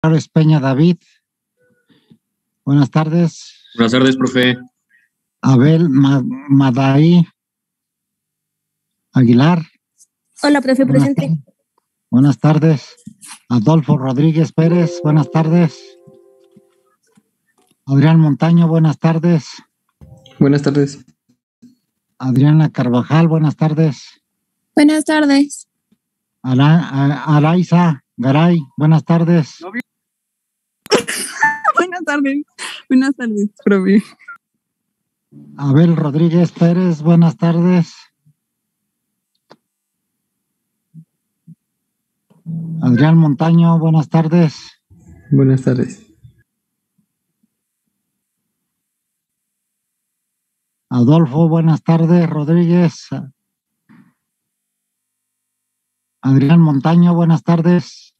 Flores Peña David. Buenas tardes. Buenas tardes, profe. Abel Madaí Aguilar. Hola, profe, presente. Buenas tardes. Adolfo Rodríguez Pérez, buenas tardes. Adrián Montaño, buenas tardes. Buenas tardes. Adriana Carvajal, buenas tardes. Buenas tardes. Araiza Garay, buenas tardes. Buenas tardes. Buenas tardes, profe. Abel Rodríguez Pérez, buenas tardes. Adrián Montaño, buenas tardes. Buenas tardes. Adolfo, buenas tardes. Rodríguez. Adrián Montaño, buenas tardes.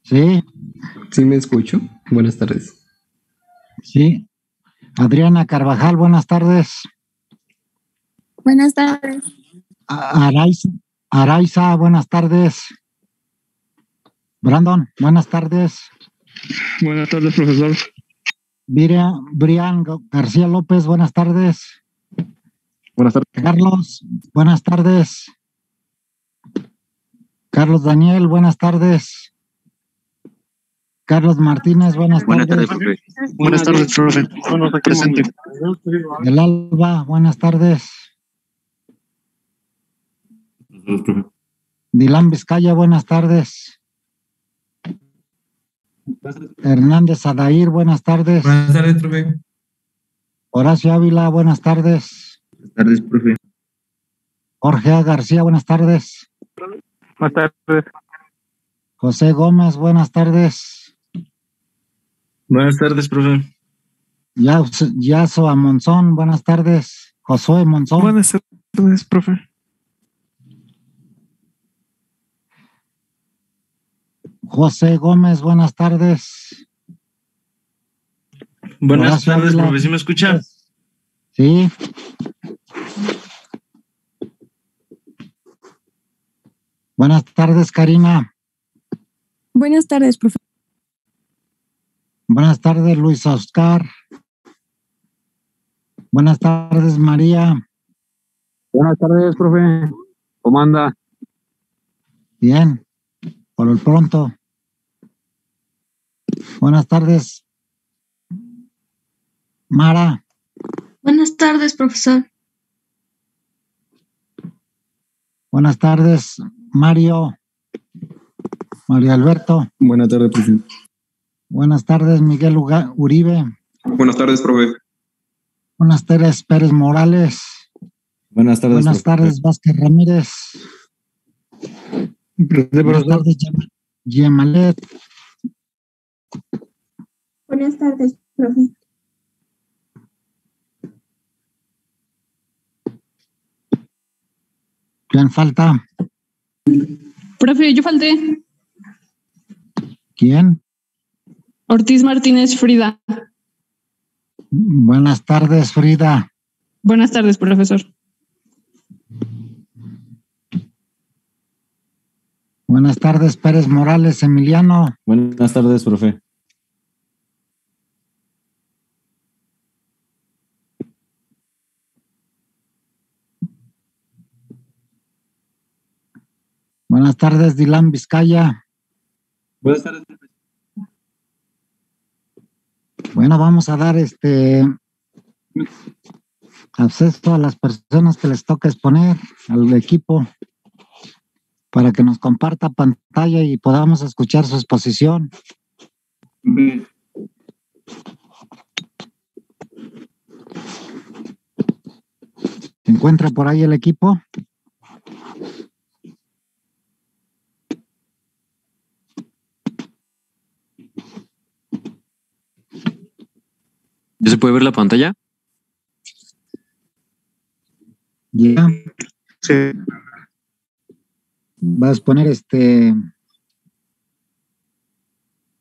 ¿Sí? ¿Sí me escucho? Buenas tardes. Sí. Adriana Carvajal, buenas tardes. Buenas tardes. Araiza, buenas tardes. Brandon, buenas tardes. Buenas tardes, profesor. Brian García López, buenas tardes. Buenas tardes. Carlos, buenas tardes. Carlos Daniel, buenas tardes. Carlos Martínez, buenas tardes. Profe. Buenas tardes, profe. Presente. Del Alba, buenas tardes. Dilán Vizcaya, buenas tardes. Hernández Adair, buenas tardes. Buenas tardes, profe. Horacio Ávila, buenas tardes. Buenas tardes, profe. Jorge A. García, buenas tardes. Buenas tardes. José Gómez, buenas tardes. Buenas tardes, profe. Yaso Monzón, buenas tardes. Josué Monzón. Buenas tardes, profe. José Gómez, buenas tardes. Buenas Horacio tardes, Ávila. profe. ¿Sí me escucha? Sí. Buenas tardes, Karina. Buenas tardes, profe. Buenas tardes, Luis Oscar. Buenas tardes, María. Buenas tardes, profe. ¿Cómo anda? Bien, por el pronto. Buenas tardes, Mara. Buenas tardes, profesor. Buenas tardes, Mario Alberto. Buenas tardes, profe. Buenas tardes, Miguel Uribe. Buenas tardes, profe. Buenas tardes, Pérez Morales. Buenas tardes, Buenas profe. tardes, Vázquez Ramírez. Buenas tardes, Yemalet. Buenas tardes, profe. ¿Quién falta? Profe, yo falté. ¿Quién? Ortiz Martínez Frida. Buenas tardes, Frida. Buenas tardes, profesor. Buenas tardes, Pérez Morales Emiliano. Buenas tardes, profe. Buenas tardes, Dilán Vizcaya. Buenas tardes, profe. Bueno, vamos a dar acceso a las personas que les toca exponer, al equipo, para que nos comparta pantalla y podamos escuchar su exposición. ¿Se encuentra por ahí el equipo? ¿Ya se puede ver la pantalla? Ya. Sí. Vas a poner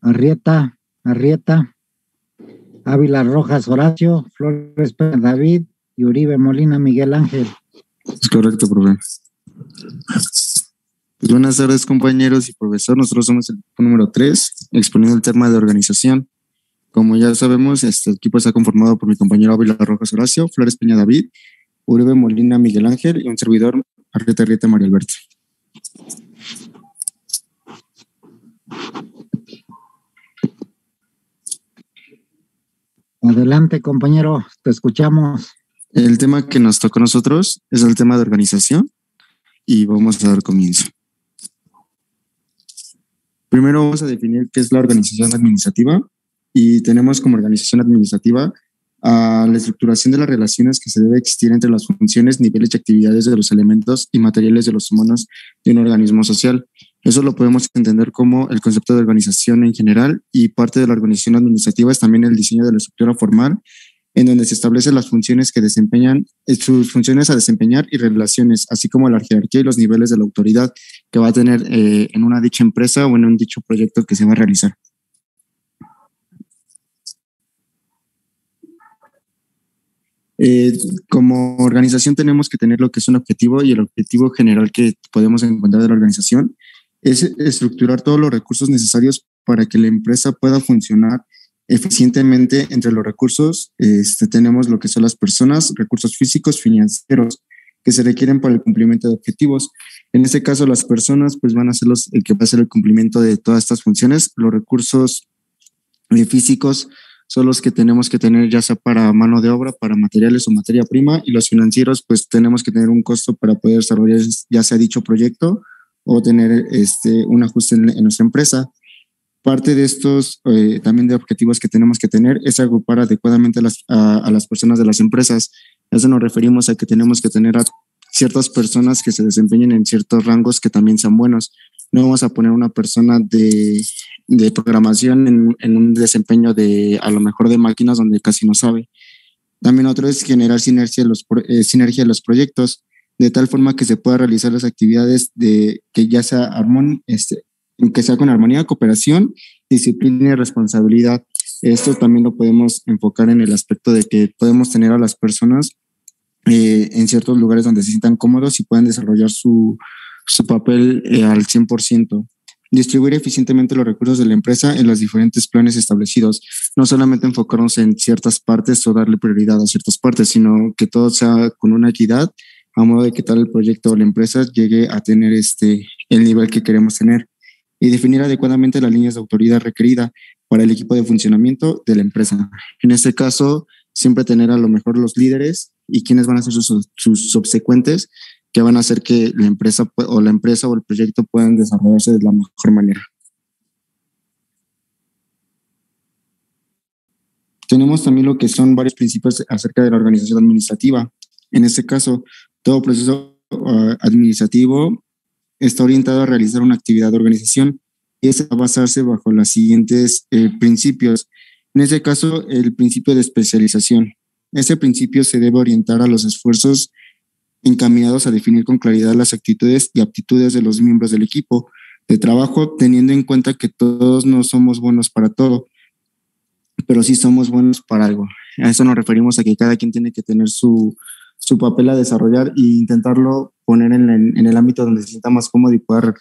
Arrieta, Ávila Rojas Horacio, Flores Pérez David y Uribe Molina Miguel Ángel. Es correcto, profe. Pues buenas tardes, compañeros y profesor. Nosotros somos el equipo número 3, exponiendo el tema de organización. Como ya sabemos, este equipo está conformado por mi compañero Ávila Rojas Horacio, Flores Peña David, Uribe Molina Miguel Ángel y un servidor, Arrieta Arrieta María Alberto. Adelante, compañero, te escuchamos. El tema que nos tocó a nosotros es el tema de organización y vamos a dar comienzo. Primero vamos a definir qué es la organización administrativa y tenemos como organización administrativa a la estructuración de las relaciones que se debe existir entre las funciones, niveles y actividades de los elementos y materiales de los humanos de un organismo social. Eso lo podemos entender como el concepto de organización en general, y parte de la organización administrativa es también el diseño de la estructura formal en donde se establecen las funciones que desempeñan, sus funciones a desempeñar y relaciones, así como la jerarquía y los niveles de la autoridad que va a tener en una dicha empresa o en un dicho proyecto que se va a realizar. Como organización tenemos que tener lo que es un objetivo, y el objetivo general que podemos encontrar de la organización es estructurar todos los recursos necesarios para que la empresa pueda funcionar eficientemente. Entre los recursos tenemos lo que son las personas, recursos físicos, financieros, que se requieren para el cumplimiento de objetivos. En este caso, las personas pues van a ser el que va a hacer el cumplimiento de todas estas funciones. Los recursos físicos son los que tenemos que tener, ya sea para mano de obra, para materiales o materia prima, y los financieros pues tenemos que tener un costo para poder desarrollar ya sea dicho proyecto o tener un ajuste en nuestra empresa. Parte de estos también de objetivos que tenemos que tener es agrupar adecuadamente a las personas de las empresas. A eso nos referimos a que tenemos que tener a ciertas personas que se desempeñen en ciertos rangos que también sean buenos. No vamos a poner una persona de programación en un desempeño a lo mejor de máquinas donde casi no sabe. También otro es generar sinergia de los proyectos, de tal forma que se pueda realizar las actividades que ya sea que sea con armonía, cooperación, disciplina y responsabilidad. Esto también lo podemos enfocar en el aspecto de que podemos tener a las personas en ciertos lugares donde se sientan cómodos y puedan desarrollar su papel al 100%. Distribuir eficientemente los recursos de la empresa en los diferentes planes establecidos. No solamente enfocarnos en ciertas partes o darle prioridad a ciertas partes, sino que todo sea con una equidad, a modo de que tal el proyecto o la empresa llegue a tener el nivel que queremos tener. Y definir adecuadamente las líneas de autoridad requerida para el equipo de funcionamiento de la empresa. En este caso, siempre tener a lo mejor los líderes y quiénes van a ser sus subsecuentes, que van a hacer que la empresa o el proyecto puedan desarrollarse de la mejor manera. Tenemos también lo que son varios principios acerca de la organización administrativa. En este caso, todo proceso administrativo está orientado a realizar una actividad de organización, y ese va a basarse bajo los siguientes principios. En este caso, el principio de especialización. Ese principio se debe orientar a los esfuerzos encaminados a definir con claridad las actitudes y aptitudes de los miembros del equipo de trabajo, teniendo en cuenta que todos no somos buenos para todo, pero sí somos buenos para algo. A eso nos referimos a que cada quien tiene que tener su papel a desarrollar e intentarlo poner en el ámbito donde se sienta más cómodo y pueda.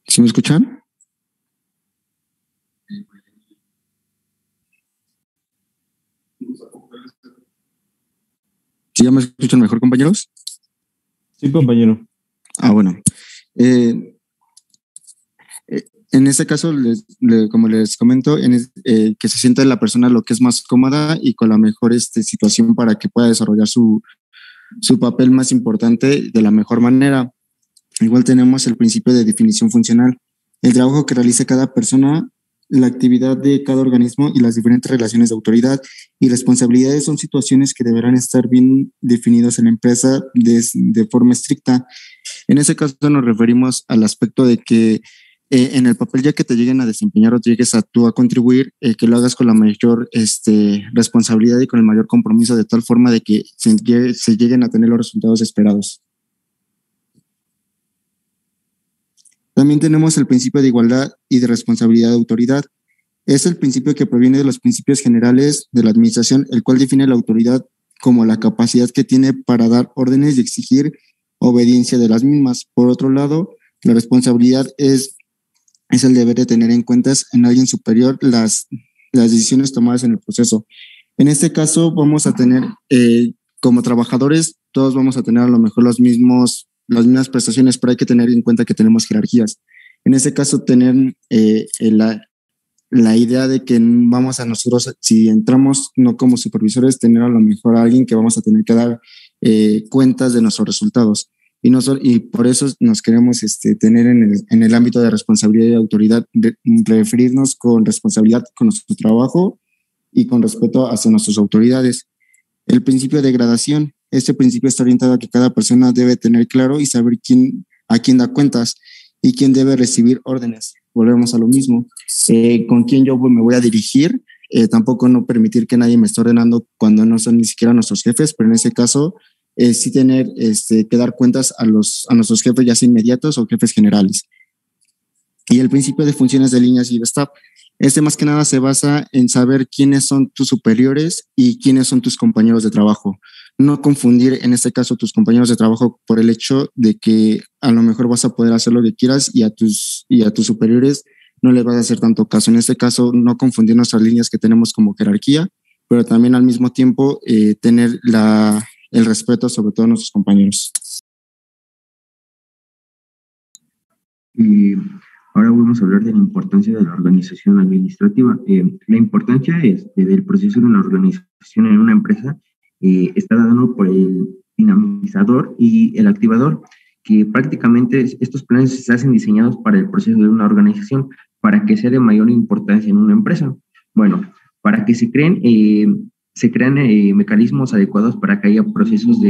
¿Sí me escuchan? ¿Sí ya me escuchan mejor, compañeros? Sí, compañero. Bueno. En este caso, como les comento, que se sienta la persona lo que es más cómoda y con la mejor situación para que pueda desarrollar su papel más importante de la mejor manera. Igual tenemos el principio de definición funcional. El trabajo que realice cada persona, la actividad de cada organismo y las diferentes relaciones de autoridad y responsabilidades son situaciones que deberán estar bien definidas en la empresa de forma estricta. En ese caso nos referimos al aspecto de que en el papel ya que te lleguen a desempeñar o te llegues tú a contribuir, que lo hagas con la mayor responsabilidad y con el mayor compromiso, de tal forma de que se lleguen a tener los resultados esperados. También tenemos el principio de igualdad y de responsabilidad de autoridad. Es el principio que proviene de los principios generales de la administración, el cual define la autoridad como la capacidad que tiene para dar órdenes y exigir obediencia de las mismas. Por otro lado, la responsabilidad es el deber de tener en cuenta en alguien superior las decisiones tomadas en el proceso. En este caso, vamos a tener, como trabajadores, todos vamos a tener a lo mejor las mismas prestaciones, pero hay que tener en cuenta que tenemos jerarquías. En este caso, tener la idea de que vamos a nosotros, si entramos no como supervisores, tener a lo mejor a alguien que vamos a tener que dar cuentas de nuestros resultados. Y por eso nos queremos tener en el ámbito de responsabilidad y autoridad, referirnos con responsabilidad con nuestro trabajo y con respeto hacia nuestras autoridades. El principio de gradación. Este principio está orientado a que cada persona debe tener claro y saber a quién da cuentas y quién debe recibir órdenes. Volvemos a lo mismo. Con quién yo me voy a dirigir. Tampoco no permitir que nadie me esté ordenando cuando no son ni siquiera nuestros jefes, pero en ese caso sí tener que dar cuentas a nuestros jefes, ya sea inmediatos o jefes generales. Y el principio de funciones de líneas y de staff. Más que nada se basa en saber quiénes son tus superiores y quiénes son tus compañeros de trabajo. No confundir en este caso tus compañeros de trabajo por el hecho de que a lo mejor vas a poder hacer lo que quieras y a tus superiores no les vas a hacer tanto caso. En este caso, no confundir nuestras líneas que tenemos como jerarquía, pero también al mismo tiempo tener el respeto sobre todo a nuestros compañeros. Ahora vamos a hablar de la importancia de la organización administrativa. La importancia del proceso de una organización en una empresa está dado por el dinamizador y el activador, que prácticamente estos planes se hacen diseñados para el proceso de una organización, para que sea de mayor importancia en una empresa. Bueno, para que se crean mecanismos adecuados para que haya procesos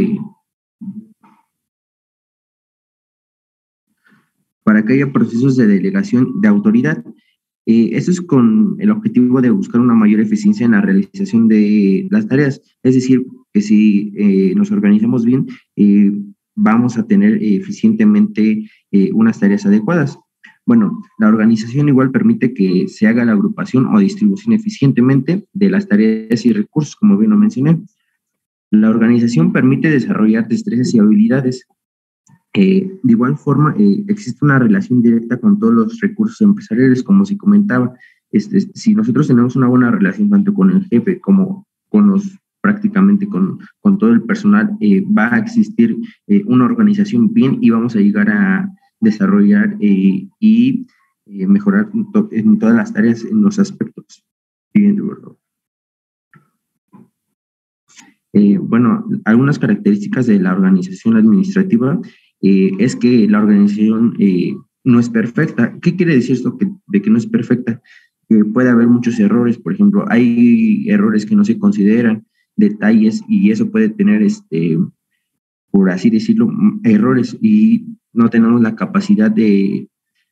de delegación de autoridad. Esto es con el objetivo de buscar una mayor eficiencia en la realización de las tareas. Es decir, que si nos organizamos bien, vamos a tener eficientemente unas tareas adecuadas. Bueno, la organización igual permite que se haga la agrupación o distribución eficientemente de las tareas y recursos, como bien lo mencioné. La organización permite desarrollar destrezas y habilidades. De igual forma, existe una relación directa con todos los recursos empresariales, como se comentaba. Si nosotros tenemos una buena relación tanto con el jefe como prácticamente con todo el personal, va a existir una organización bien y vamos a llegar a desarrollar y mejorar en todas las tareas, en los aspectos. Siguiente, por favor. Bueno, algunas características de la organización administrativa es que la organización no es perfecta. ¿Qué quiere decir esto de que no es perfecta? Puede haber muchos errores. Por ejemplo, hay errores que no se consideran, detalles, y eso puede tener, por así decirlo, errores, y no tenemos la capacidad de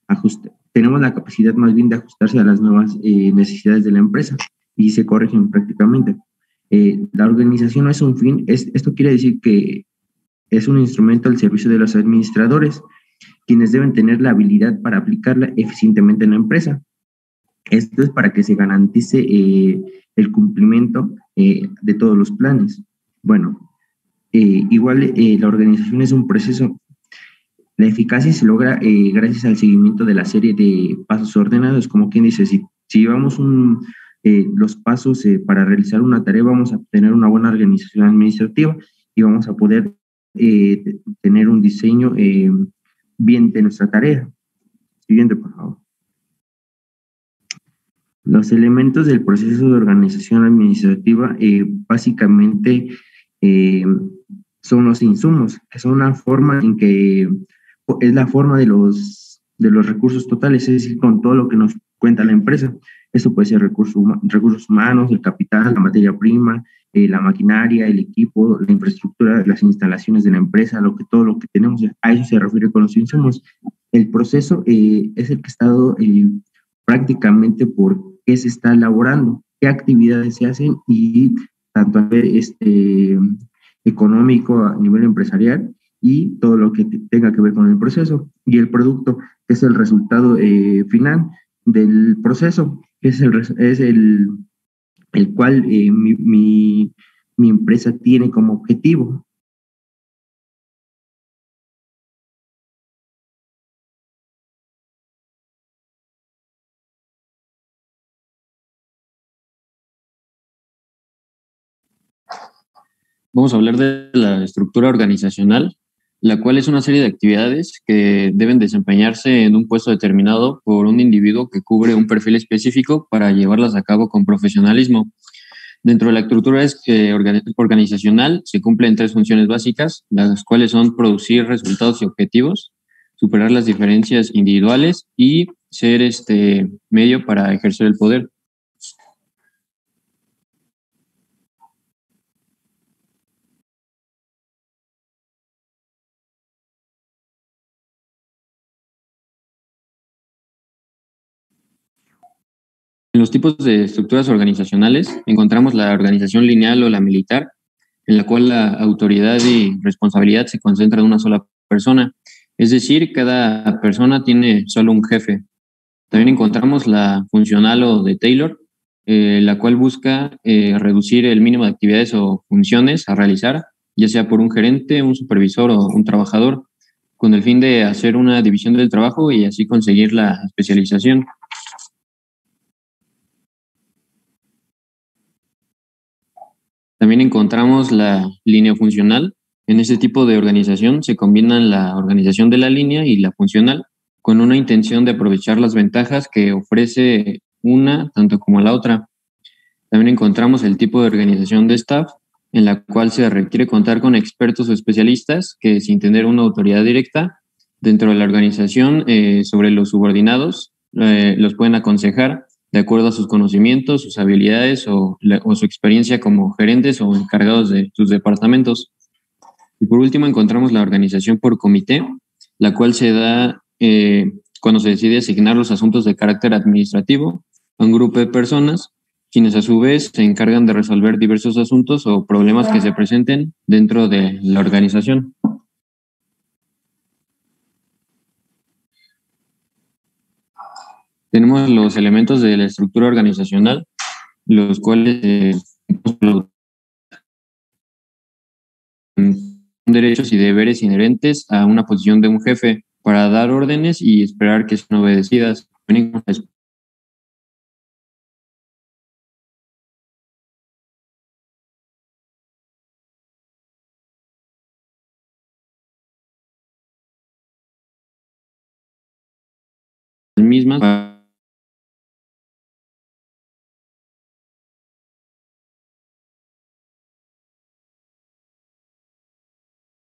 ajustar. Tenemos la capacidad más bien de ajustarse a las nuevas necesidades de la empresa y se corrigen prácticamente. La organización no es un fin. Esto quiere decir que es un instrumento al servicio de los administradores, quienes deben tener la habilidad para aplicarla eficientemente en la empresa. Esto es para que se garantice el cumplimiento de todos los planes. Bueno, igual la organización es un proceso. La eficacia se logra gracias al seguimiento de la serie de pasos ordenados, como quien dice, si llevamos los pasos para realizar una tarea, vamos a tener una buena organización administrativa y vamos a poder tener un diseño bien de nuestra tarea. Siguiente, por favor. Los elementos del proceso de organización administrativa básicamente son los insumos, que son una forma en que es la forma de los recursos totales, es decir, con todo lo que nos cuenta la empresa. Esto puede ser recursos humanos, el capital, la materia prima, la maquinaria, el equipo, la infraestructura, las instalaciones de la empresa, todo lo que tenemos. A eso se refiere con los insumos. El proceso es el que está dado prácticamente por qué se está elaborando, qué actividades se hacen, y tanto a nivel económico, a nivel empresarial, y todo lo que tenga que ver con el proceso. Y el producto es el resultado final del proceso. que es el cual mi empresa tiene como objetivo. Vamos a hablar de la estructura organizacional, la cual es una serie de actividades que deben desempeñarse en un puesto determinado por un individuo que cubre un perfil específico para llevarlas a cabo con profesionalismo. Dentro de la estructura organizacional se cumplen tres funciones básicas, las cuales son producir resultados y objetivos, superar las diferencias individuales y ser medio para ejercer el poder. En los tipos de estructuras organizacionales encontramos la organización lineal o la militar, en la cual la autoridad y responsabilidad se concentra en una sola persona. Es decir, cada persona tiene solo un jefe. También encontramos la funcional o de Taylor, la cual busca reducir el mínimo de actividades o funciones a realizar, ya sea por un gerente, un supervisor o un trabajador, con el fin de hacer una división del trabajo y así conseguir la especialización. También encontramos la línea funcional. En este tipo de organización se combinan la organización de la línea y la funcional con una intención de aprovechar las ventajas que ofrece una tanto como la otra. También encontramos el tipo de organización de staff, en la cual se requiere contar con expertos o especialistas que, sin tener una autoridad directa dentro de la organización sobre los subordinados, los pueden aconsejar de acuerdo a sus conocimientos, sus habilidades o su experiencia como gerentes o encargados de sus departamentos. Y por último encontramos la organización por comité, la cual se da cuando se decide asignar los asuntos de carácter administrativo a un grupo de personas, quienes a su vez se encargan de resolver diversos asuntos o problemas que se presenten dentro de la organización. Tenemos los elementos de la estructura organizacional, los cuales son derechos y deberes inherentes a una posición de un jefe para dar órdenes y esperar que sean obedecidas. Mismas